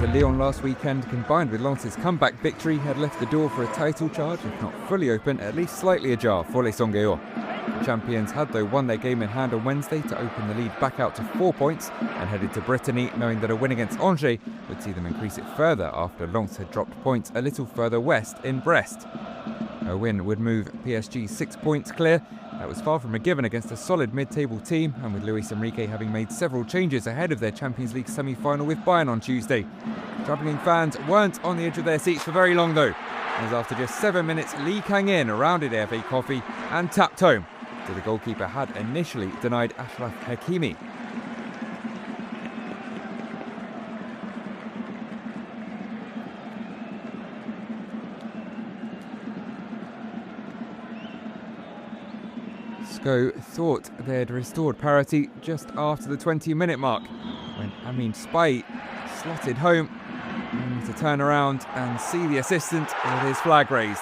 to Lyon last weekend, combined with Lens's comeback victory, had left the door for a title charge, if not fully open, at least slightly ajar for Les Sangueors. The champions had though won their game in hand on Wednesday to open the lead back out to 4 points and headed to Brittany, knowing that a win against Angers would see them increase it further after Lens had dropped points a little further west in Brest. A win would move PSG 6 points clear. That was far from a given against a solid mid-table team, and with Luis Enrique having made several changes ahead of their Champions League semi-final with Bayern on Tuesday. Travelling fans weren't on the edge of their seats for very long though, as after just 7 minutes, Lee Kang-in rounded FA Coffee and tapped home, so the goalkeeper had initially denied Achraf Hakimi. Sco thought they'd restored parity just after the 20-minute mark, when Amin Spy slotted home, only to turn around and see the assistant with his flag raised.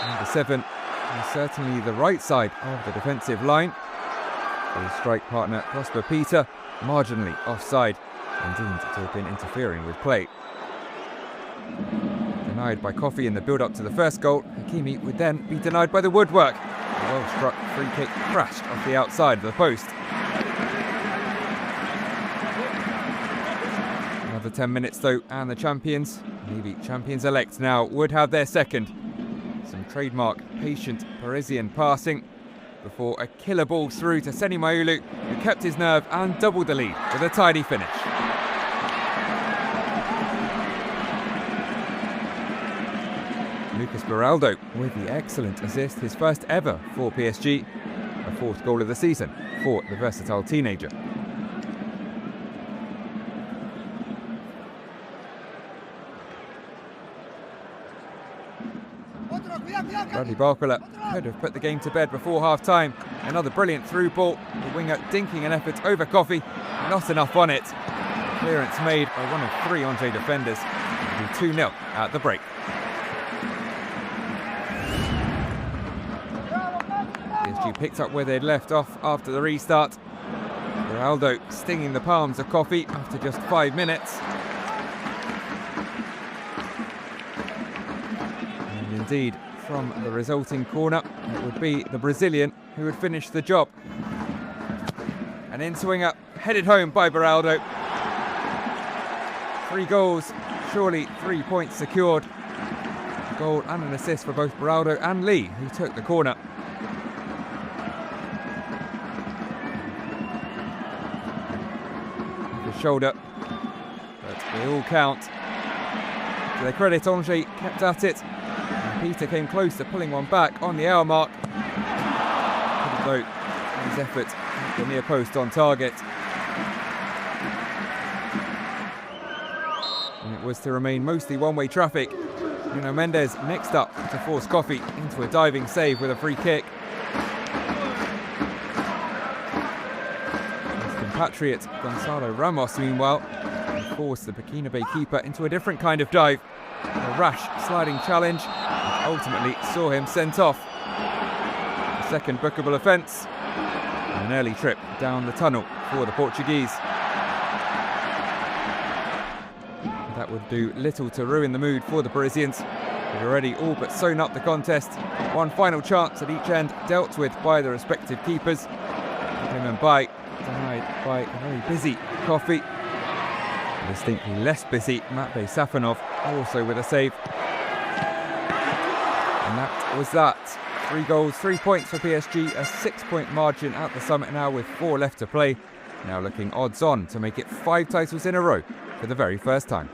Number 7 is certainly the right side of the defensive line. His strike partner Prosper Peter marginally offside and deemed to have been interfering with play. Denied by Coffee in the build-up to the first goal, Hakimi would then be denied by the woodwork. A well-struck free kick crashed off the outside of the post. Another 10 minutes though, and the champions, maybe champions-elect now, would have their second. Some trademark patient Parisian passing before a killer ball through to Seni Maulu, who kept his nerve and doubled the lead with a tidy finish. Lucas Beraldo with the excellent assist, his first ever for PSG, a fourth goal of the season for the versatile teenager. Bradley Barcola could have put the game to bed before half-time. Another brilliant through ball, the winger dinking an effort over Coffee, not enough on it. Clearance made by one of 3 Angers defenders. It'll be 2-0 at the break. PSG picked up where they'd left off after the restart. Beraldo stinging the palms of Coffee after just 5 minutes. And indeed, from the resulting corner, it would be the Brazilian who would finish the job. An in-swinger headed home by Beraldo. 3 goals, surely 3 points secured. A goal and an assist for both Beraldo and Lee, who took the corner. Shoulder, but they all count. To their credit, Angers kept at it, and Peter came close to pulling one back on the hour mark. Couldn't though his effort at the near post on target. And it was to remain mostly one-way traffic. Nuno Mendes next up to force Coffee into a diving save with a free kick. Compatriot Gonzalo Ramos, meanwhile, forced the Burkina Faso keeper into a different kind of dive. A rash sliding challenge, which ultimately saw him sent off. A second bookable offence, and an early trip down the tunnel for the Portuguese. That would do little to ruin the mood for the Parisians, who'd already all but sewn up the contest. One final chance at each end dealt with by the respective keepers. Clement Bay denied by a very busy Coffee. A distinctly less busy Matvei Safonov, also with a save. And that was that. 3 goals, 3 points for PSG, a 6-point margin at the summit now with 4 left to play. Now looking odds on to make it 5 titles in a row for the very first time.